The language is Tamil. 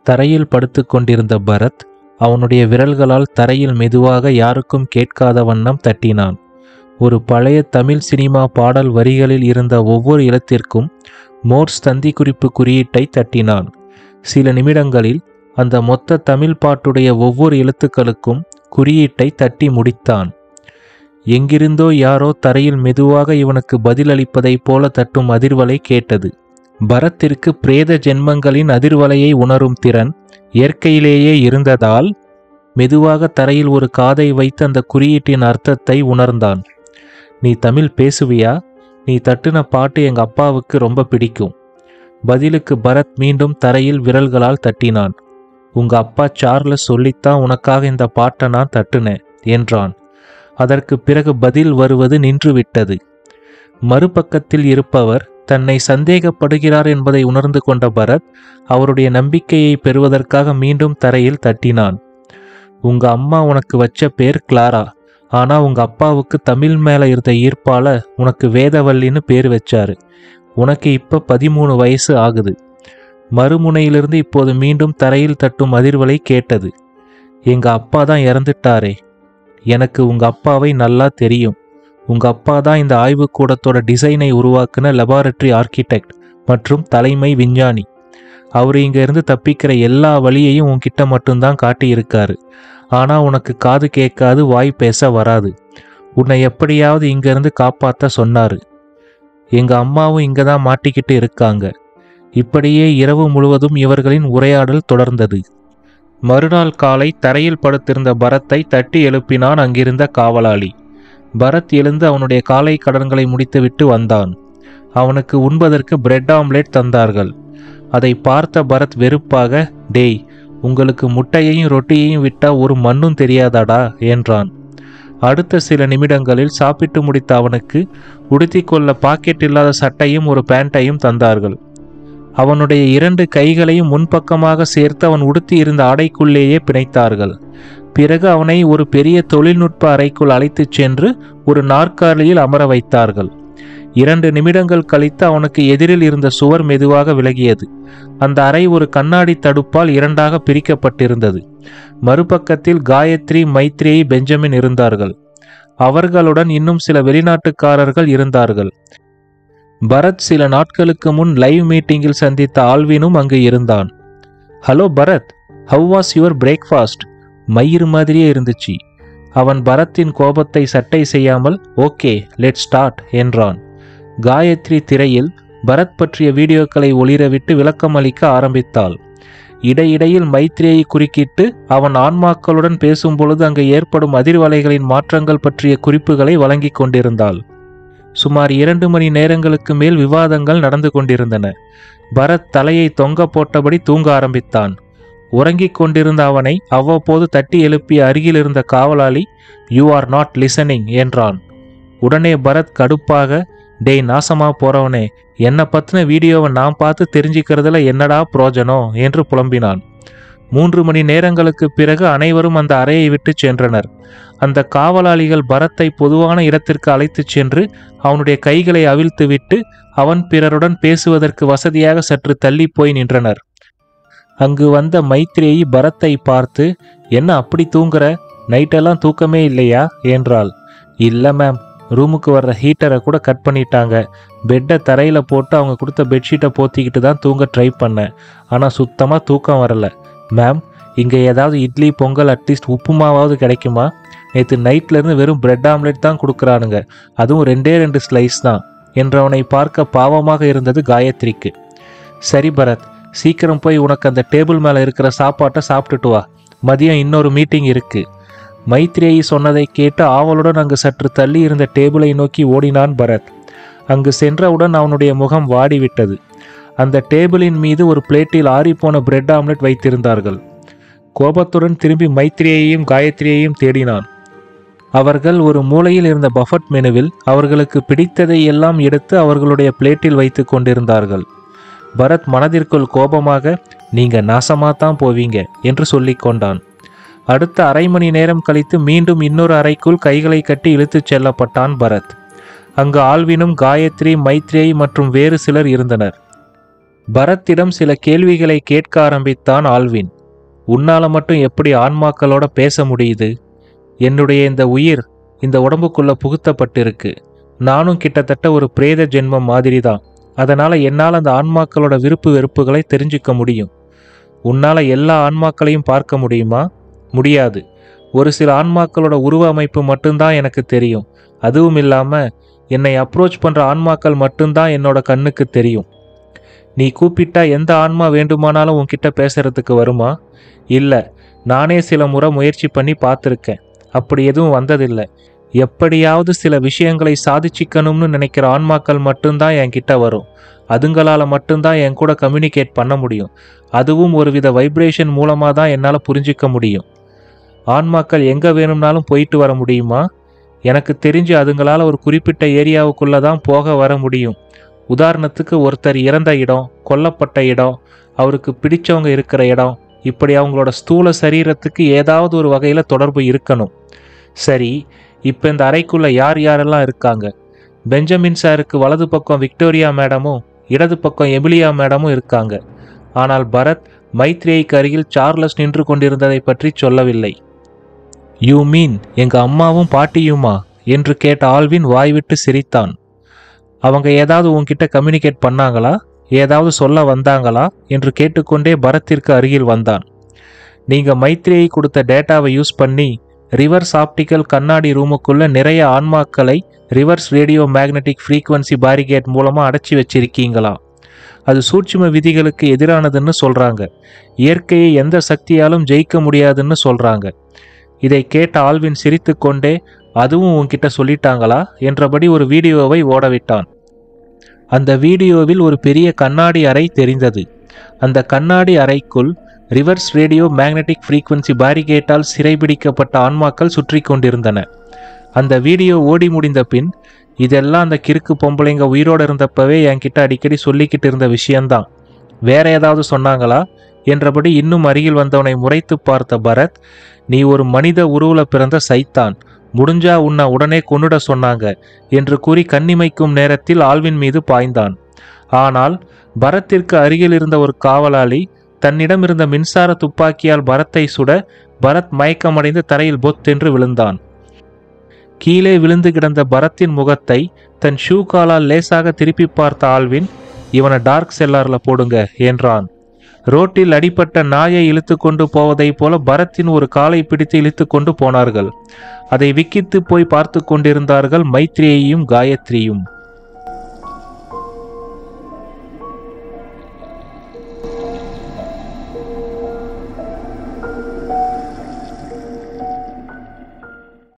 தரையில் படுத்து கொண்டிருந்த பரத் அவனுடைய விரல்களால் தரையில் மெதுவாக யாருக்கும் கேட்காத வண்ணம் தட்டினான். ஒரு பழைய தமிழ் சினிமா பாடல் வரிகளில் இருந்த ஒவ்வொரு எழுத்திற்கும் மோர்ஸ் தந்தி குறிப்பு குறியீட்டை தட்டினான். சில நிமிடங்களில் அந்த மொத்த தமிழ் பாட்டுடைய ஒவ்வொரு எழுத்துக்களுக்கும் குறியீட்டை தட்டி முடித்தான். எங்கிருந்தோ யாரோ தரையில் மெதுவாக இவனுக்கு பதிலளிப்பதைப் போல தட்டும் அதிர்வலை கேட்டது. பரத்திற்கு பிரேத ஜென்மங்களின் அதிர்வலையை உணரும் திறன் இயற்கையிலேயே இருந்ததால் மெதுவாக தரையில் ஒரு காதை வைத்து அந்த குறியீட்டின் அர்த்தத்தை உணர்ந்தான். நீ தமிழ் பேசுவியா? நீ தட்டுன பாட்டு எங்க அப்பாவுக்கு ரொம்ப பிடிக்கும். பதிலுக்கு பரத் மீண்டும் தரையில் விரல்களால் தட்டினான். உங்க அப்பா சார்லஸ் சொல்லித்தான் உனக்காக இந்த பாட்டை நான் தட்டுனேன் என்றான். அதற்கு பிறகு பதில் வருவது நின்றுவிட்டது. மறுபக்கத்தில் இருப்பவர் தன்னை சந்தேகப்படுகிறார் என்பதை உணர்ந்து கொண்ட பரத் அவருடைய நம்பிக்கையை பெறுவதற்காக மீண்டும் தரையில் தட்டினான். உங்க அம்மா உனக்கு வச்ச பேர் கிளாரா, ஆனா உங்க அப்பாவுக்கு தமிழ் மேல இருந்த ஈர்ப்பால உனக்கு வேதவல்லின்னு பேர் வச்சாரு. உனக்கு இப்ப 13 வயசு ஆகுது. மறுமுனையிலிருந்து இப்போது மீண்டும் தரையில் தட்டும் அதிர்வலை கேட்டது. எங்க அப்பா தான் இறந்துட்டாரே. எனக்கு உங்க அப்பாவை நல்லா தெரியும். உங்க அப்பா தான் இந்த ஆய்வுக்கூடத்தோட டிசைனை உருவாக்குன லெபார்டரி ஆர்கிடெக்ட் மற்றும் தலைமை விஞ்ஞானி. அவர் இங்க இருந்து தப்பிக்கிற எல்லா வழியையும் உன்கிட்ட மட்டும்தான் காட்டியிருக்காரு. ஆனா உனக்கு காது கேட்காது, வாய் பேச வராது. உன்னை எப்படியாவது இங்க இருந்து காப்பாற்ற சொன்னாரு. எங்க அம்மாவும் இங்க தான் மாட்டிக்கிட்டு இருக்காங்க. இப்படியே இரவு முழுவதும் இவர்களின் உரையாடல் தொடர்ந்தது. மறுநாள் காலை தரையில் படுத்திருந்த பரத்தை தட்டி எழுப்பினான் அங்கிருந்த காவலாளி. பரத் எழுந்து அவனுடைய காலை கடன்களை முடித்துவிட்டு வந்தான். அவனுக்கு உண்பதற்கு பிரெட் ஆம்லெட் தந்தார்கள். அதை பார்த்த பரத் வெறுப்பாக, டேய், உங்களுக்கு முட்டையையும் ரொட்டியையும் விட்டா ஒரு மண்ணும் தெரியாதாடா என்றான். அடுத்த சில நிமிடங்களில் சாப்பிட்டு முடித்த அவனுக்கு உடுத்திக்கொள்ள பாக்கெட் இல்லாத சட்டையும் ஒரு பேண்ட்டையும் தந்தார்கள். அவனுடைய 2 கைகளையும் முன்பக்கமாக சேர்த்து அவன் உடுத்தி இருந்த ஆடைக்குள்ளேயே பிணைத்தார்கள். பிறகு அவனை ஒரு பெரிய தொழில்நுட்ப அறைக்குள் அழைத்துச் சென்று ஒரு நாற்காலியில் அமர வைத்தார்கள். 2 நிமிடங்கள் கழித்து அவனுக்கு எதிரில் இருந்த சுவர் மெதுவாக விலகியது. அந்த அறை ஒரு கண்ணாடி தடுப்பால் 2ஆக பிரிக்கப்பட்டிருந்தது. மறுபக்கத்தில் காயத்ரி, மைத்ரேயி, பெஞ்சமின் இருந்தார்கள். அவர்களுடன் இன்னும் சில வெளிநாட்டுக்காரர்கள் இருந்தார்கள். பரத் சில நாட்களுக்கு முன் லைவ் மீட்டிங்கில் சந்தித்த ஆல்வினும் அங்கு இருந்தான். Hello Bharat, how was your breakfast? மயிறு மாதிரியே இருந்துச்சு. அவன் பரத்தின் கோபத்தை சட்டை செய்யாமல், ஓகே லெட் ஸ்டார்ட் என்றான். காயத்ரி திரையில் பரத் பற்றிய வீடியோக்களை ஒளிரவிட்டு விளக்கம் அளிக்க ஆரம்பித்தாள். இடையிடையில் மைத்ரேயை குறுக்கிட்டு அவன் ஆன்மாக்களுடன் பேசும்பொழுது அங்கு ஏற்படும் அதிர்வலைகளின் மாற்றங்கள் பற்றிய குறிப்புகளை வழங்கி கொண்டிருந்தாள். சுமார் 2 மணி நேரங்களுக்கு மேல் விவாதங்கள் நடந்து கொண்டிருந்தன. பரத் தலையை தொங்க போட்டபடி தூங்க ஆரம்பித்தான். உறங்கிக் கொண்டிருந்த அவனை அவ்வப்போது தட்டி எழுப்பிய அருகில் இருந்த காவலாளி, யூ ஆர் நாட் லிசனிங் என்றான். உடனே பரத் கடுப்பாக, டேய் நாசமா போறவனே, என்னை பத்தின வீடியோவை நான் பார்த்து தெரிஞ்சுக்கிறதுல என்னடா புரோஜனம் என்று புலம்பினான். 3 மணி நேரங்களுக்கு பிறகு அனைவரும் அந்த அறையை விட்டு சென்றனர். அந்த காவலாளிகள் பரத்தை பொதுவான இடத்திற்கு அழைத்துச் சென்று அவனுடைய கைகளை அவிழ்த்துவிட்டு அவன் பிறருடன் பேசுவதற்கு வசதியாக சற்று தள்ளி போய் நின்றனர். அங்கு வந்த மைத்ரேயி பரத்தை பார்த்து, என்ன அப்படி தூங்குற? நைட்டெல்லாம் தூக்கமே இல்லையா என்றாள். இல்லை மேம், ரூமுக்கு வர்ற ஹீட்டரை கூட கட் பண்ணிட்டாங்க. பெட்டை தரையில் போட்டு அவங்க கொடுத்த பெட்ஷீட்டை போத்திக்கிட்டு தான் தூங்க ட்ரை பண்ணேன். ஆனால் சுத்தமாக தூக்கம் வரல. மேம், இங்கே ஏதாவது இட்லி, பொங்கல், அட்லீஸ்ட் உப்புமாவாவது கிடைக்குமா? நேற்று நைட்லேருந்து வெறும் பிரெட் ஆம்லெட் தான் கொடுக்குறானுங்க, அதுவும் 2 ஸ்லைஸ் தான் என்றவனை பார்க்க பாவமாக இருந்தது காயத்ரிக்கு. சரி பரத், சீக்கிரம் போய் உனக்கு அந்த டேபிள் மேலே இருக்கிற சாப்பாட்டை சாப்பிட்டுட்டு வா. மதியம் இன்னொரு மீட்டிங் இருக்கு. மைத்ரேயி சொன்னதை கேட்டு ஆவலுடன் அங்கு சற்று தள்ளி இருந்த டேபிளை நோக்கி ஓடினான் பரத். அங்கு சென்றவுடன் அவனுடைய முகம் வாடிவிட்டது. அந்த டேபிளின் மீது ஒரு பிளேட்டில் ஆறிப்போன பிரெட் ஆம்லெட் வைத்திருந்தார்கள். கோபத்துடன் திரும்பி மைத்ரேயையும் காயத்ரியையும் தேடினான். அவர்கள் ஒரு மூலையில் இருந்த பஃபட் மெனுவில் அவர்களுக்கு பிடித்ததை எல்லாம் எடுத்து அவர்களுடைய பிளேட்டில் வைத்து கொண்டிருந்தார்கள். பரத் மனதிற்குள் கோபமாக, நீங்க நாசமாத்தான் போவீங்க என்று சொல்லிக் கொண்டான். அடுத்த அரை மணி நேரம் கழித்து மீண்டும் இன்னொரு அறைக்குள் கைகளை கட்டி இழுத்துச் செல்லப்பட்டான் பரத். அங்கு ஆல்வினும், காயத்ரி, மைத்ரேயி மற்றும் வேறு சிலர் இருந்தனர். பரத்திடம் சில கேள்விகளை கேட்க ஆரம்பித்தான் ஆல்வின். உன்னால மட்டும் எப்படி ஆன்மாக்களோட பேச முடியுது? என்னுடைய இந்த உயிர் இந்த உடம்புக்குள்ள புகுத்தப்பட்டிருக்கு. நானும் கிட்டத்தட்ட ஒரு பிரேத ஜென்மம் மாதிரி தான். அதனால என்னால் அந்த ஆன்மாக்களோட விருப்பு வெறுப்புகளை தெரிஞ்சுக்க முடியும். உன்னால எல்லா ஆன்மாக்களையும் பார்க்க முடியுமா? முடியாது. ஒரு சில ஆன்மாக்களோட உருவ அமைப்பு மட்டும்தான் எனக்கு தெரியும். அதுவும் இல்லாம என்னை அப்ரோச் பண்ற ஆன்மாக்கள் மட்டும்தான் என்னோட கண்ணுக்கு தெரியும். நீ கூப்பிட்டா எந்த ஆன்மா வேண்டுமானாலும் உன்கிட்ட பேசுறதுக்கு வருமா? இல்ல, நானே சில முறை முயற்சி பண்ணி பார்த்துருக்கேன். அப்படி எதுவும் வந்ததில்லை. எப்படியாவது சில விஷயங்களை சாதிச்சிக்கணும்னு நினைக்கிற ஆன்மாக்கள் மட்டும்தான் என்கிட்ட வரும். அதுங்களால மட்டும்தான் என் கூட கம்யூனிகேட் பண்ண முடியும். அதுவும் ஒருவித வைப்ரேஷன் மூலமாக தான் என்னால் புரிஞ்சிக்க முடியும். ஆன்மாக்கள் எங்கே வேணும்னாலும் போயிட்டு வர முடியுமா? எனக்கு தெரிஞ்சு அதுங்களால் ஒரு குறிப்பிட்ட ஏரியாவுக்குள்ளே தான் போக வர முடியும். உதாரணத்துக்கு ஒருத்தர் இறந்த இடம், கொல்லப்பட்ட இடம், அவருக்கு பிடிச்சவங்க இருக்கிற இடம், இப்படி அவங்களோட ஸ்தூல சரீரத்துக்கு ஏதாவது ஒரு வகையில் தொடர்பு இருக்கணும். சரி, இப்போ இந்த அறைக்குள்ளே யார் யாரெல்லாம் இருக்காங்க? பெஞ்சமின் சாருக்கு வலது பக்கம் விக்டோரியா மேடமும் இடது பக்கம் எமிலியா மேடமும் இருக்காங்க. ஆனால் பரத் மைத்ரேயிக்கு அருகில் சார்லஸ் நின்று கொண்டிருந்ததை பற்றி சொல்லவில்லை. யூ மீன் எங்க அம்மாவும் பாட்டியுமா என்று கேட்ட ஆல்வின் வாய்விட்டு சிரித்தான். அவங்க ஏதாவது உன்கிட்ட கம்யூனிகேட் பண்ணாங்களா? ஏதாவது சொல்ல வந்தாங்களா என்று கேட்டுக்கொண்டே பரத்திற்கு அருகில் வந்தான். நீங்க மைத்ரேயி கொடுத்த டேட்டாவை யூஸ் பண்ணி ரிவர்ஸ் ஆப்டிக்கல் கண்ணாடி ரூமுக்குள்ள நிறைய ஆன்மாக்களை reverse radio magnetic frequency barricade மூலமாக அடைச்சி வச்சிருக்கீங்களா? அது சூட்சும விதிகளுக்கு எதிரானதுன்னு சொல்கிறாங்க. இயற்கையை எந்த சக்தியாலும் ஜெயிக்க முடியாதுன்னு சொல்கிறாங்க. இதை கேட்ட ஆல்வின் சிரித்து கொண்டே, அதுவும் உன்கிட்ட சொல்லிட்டாங்களா என்றபடி ஒரு வீடியோவை ஓடவிட்டான். அந்த வீடியோவில் ஒரு பெரிய கண்ணாடி அறை தெரிந்தது. அந்த கண்ணாடி அறைக்குள் ரிவர்ஸ் ரேடியோ மேக்னெட்டிக் ஃப்ரீக்வன்சி பேரிகேட்டால் சிறைபிடிக்கப்பட்ட ஆன்மாக்கள் சுற்றி கொண்டிருந்தன. அந்த வீடியோ ஓடி முடிந்த பின், இதெல்லாம் அந்த கிறுக்கு பொம்பளைங்க உயிரோடு இருந்தப்பவே என்கிட்ட அடிக்கடி சொல்லிக்கிட்டு இருந்த விஷயம்தான். வேற ஏதாவது சொன்னாங்களா என்றபடி இன்னும் அருகில் வந்தவனை முறைத்து பார்த்த பரத், நீ ஒரு மனித உருவுல பிறந்த சைத்தான், முடிஞ்சா உன்னை உடனே கொன்னுட சொன்னாங்க என்று கூறி கண்ணிமைக்கும் நேரத்தில் ஆல்வின் மீது பாய்ந்தான். ஆனால் பரத்திற்கு அருகில் இருந்த ஒரு காவலாளி தன்னிடம் இருந்த மின்சார துப்பாக்கியால் பரத்தை சுட பரத் மயக்கமடைந்து தரையில் பொத்தென்று விழுந்தான். கீழே விழுந்து கிடந்த பரத்தின் முகத்தை தன் ஷூ காலால் லேசாக திருப்பி பார்த்த ஆல்வின், இவனை டார்க் செல்லார்ல போடுங்க என்றான். ரோட்டில் அடிப்பட்ட நாயை இழுத்து கொண்டு போவதை போல பரத்தின் ஒரு காலை பிடித்து இழுத்து கொண்டு போனார்கள். அதை விக்கித்து போய் பார்த்து கொண்டிருந்தார்கள் மைத்ரேயியும் காயத்ரியும்.